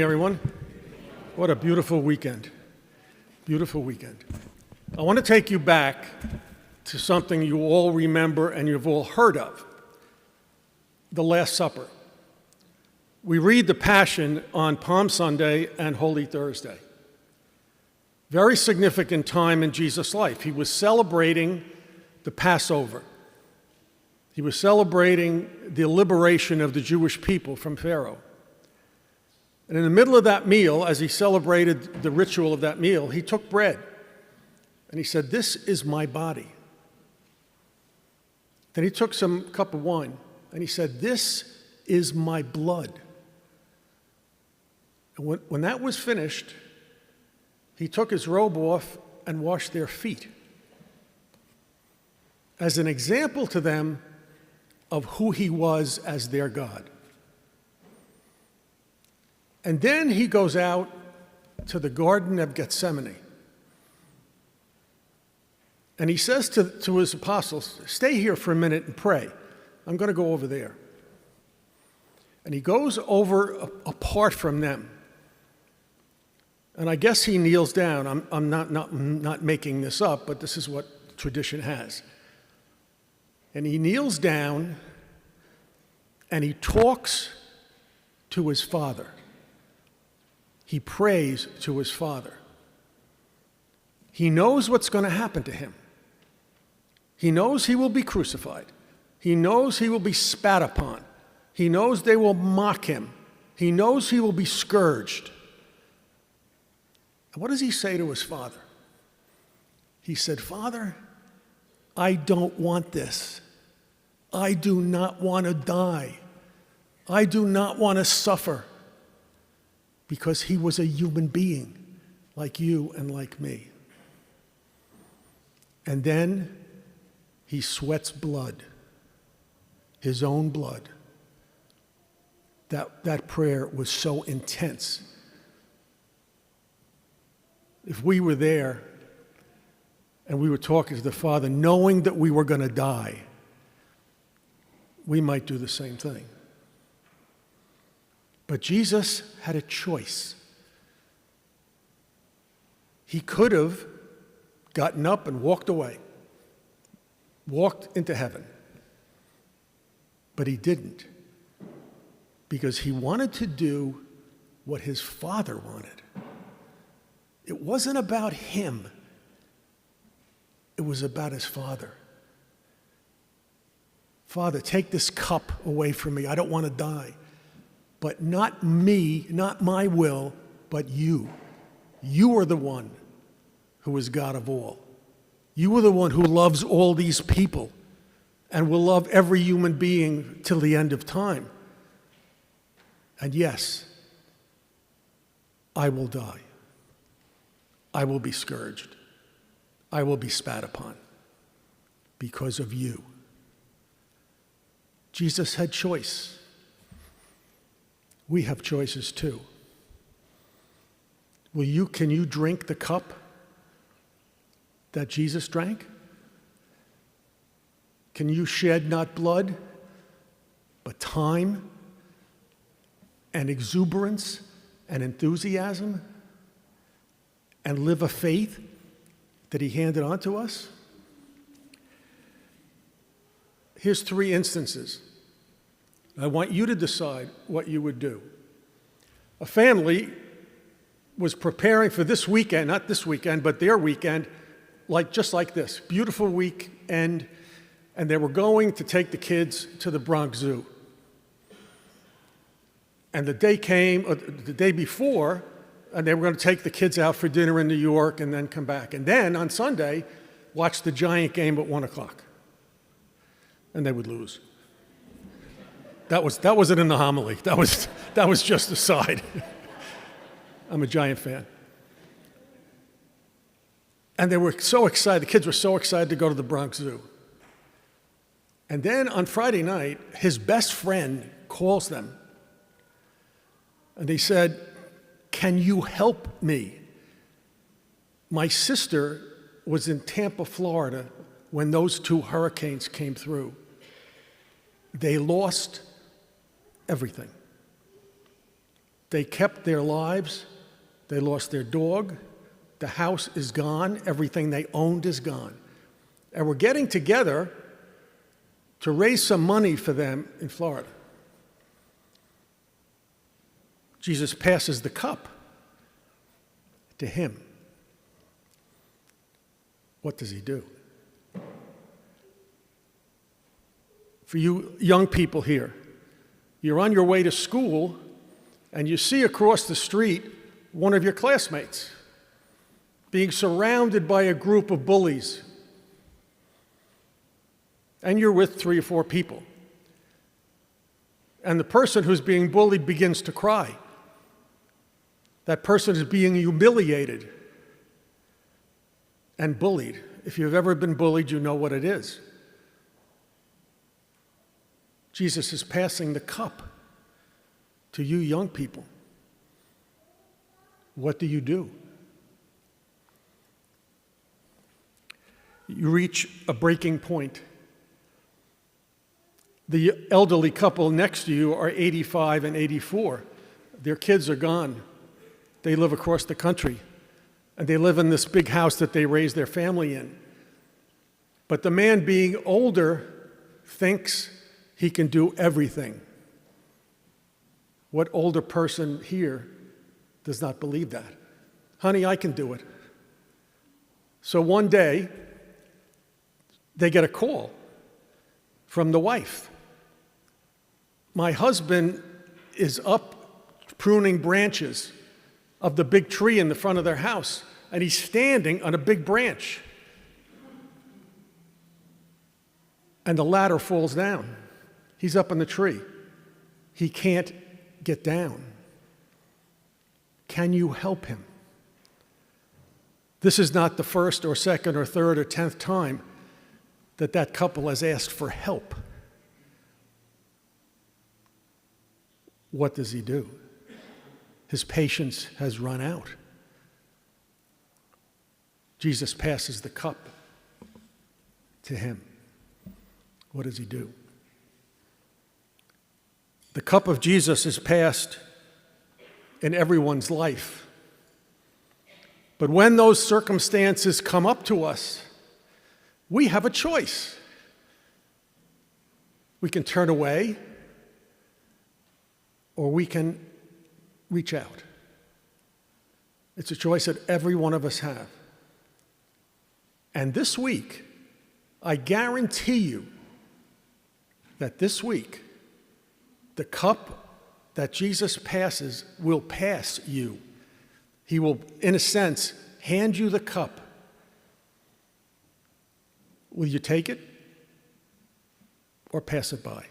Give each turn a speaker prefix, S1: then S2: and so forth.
S1: Everyone, what a beautiful weekend. Beautiful weekend. I want to take you back to something you all remember and you've all heard of, the Last Supper. We read the Passion on Palm Sunday and Holy Thursday. Very significant time in Jesus' life. He was celebrating the Passover. He was celebrating the liberation of the Jewish people from Pharaoh. And in the middle of that meal, as he celebrated the ritual of that meal, he took bread and he said, "This is my body." Then he took some cup of wine and he said, "This is my blood." And when that was finished, he took his robe off and washed their feet as an example to them of who he was as their God. And then he goes out to the Garden of Gethsemane. And he says to his apostles, "Stay here for a minute and pray. I'm going to go over there." And he goes over apart from them. And I guess he kneels down. I'm not making this up, but this is what tradition has. And he kneels down and he talks to his Father. He prays to his Father. He knows what's going to happen to him. He knows he will be crucified. He knows he will be spat upon. He knows they will mock him. He knows he will be scourged. And what does he say to his Father? He said, "Father, I don't want this. I do not want to die. I do not want to suffer." Because he was a human being like you and like me. And then he sweats blood, his own blood. That prayer was so intense. If we were there and we were talking to the Father, knowing that we were going to die, we might do the same thing. But Jesus had a choice. He could have gotten up and walked away, walked into heaven. But he didn't, because he wanted to do what his Father wanted. It wasn't about him. It was about his Father. "Father, take this cup away from me. I don't want to die. But not me, not my will, but you. You are the one who is God of all. You are the one who loves all these people and will love every human being till the end of time. And yes, I will die. I will be scourged. I will be spat upon because of you." Jesus had choice. We have choices too. Can you drink the cup that Jesus drank? Can you shed not blood, but time and exuberance and enthusiasm and live a faith that he handed on to us? Here's 3 instances. I want you to decide what you would do. A family was preparing for this weekend, not this weekend, but their weekend, just like this. Beautiful weekend, and they were going to take the kids to the Bronx Zoo. And the day came, the day before, and they were going to take the kids out for dinner in New York and then come back. And then on Sunday, watch the Giant game at 1 o'clock. And they would lose. That wasn't in the homily. That was just a side. I'm a Giant fan. And they were so excited. The kids were so excited to go to the Bronx Zoo. And then on Friday night, his best friend calls them. And they said, "Can you help me? My sister was in Tampa, Florida, when those 2 hurricanes came through. They lost everything. They kept their lives. They lost their dog. The house is gone. Everything they owned is gone. And we're getting together to raise some money for them in Florida. Jesus passes the cup to him. What does he do? For you young people here, you're on your way to school and you see across the street one of your classmates being surrounded by a group of bullies. And you're with 3 or 4 people. And the person who's being bullied begins to cry. That person is being humiliated and bullied. If you've ever been bullied, you know what it is. Jesus is passing the cup to you young people. What do? You reach a breaking point. The elderly couple next to you are 85 and 84. Their kids are gone. They live across the country, and they live in this big house that they raised their family in. But the man, being older, thinks he can do everything. What older person here does not believe that? Honey, I can do it. So one day, they get a call from the wife. My husband is up pruning branches of the big tree in the front of their house, and he's standing on a big branch. And the ladder falls down. He's up in the tree. He can't get down. Can you help him? This is not the first or second or third or 10th time that that couple has asked for help. What does he do? His patience has run out. Jesus passes the cup to him. What does he do? The cup of Jesus is passed in everyone's life. But when those circumstances come up to us, we have a choice. We can turn away, or we can reach out. It's a choice that every one of us have. And this week, I guarantee you that this week, the cup that Jesus passes will pass you. He will, in a sense, hand you the cup. Will you take it or pass it by?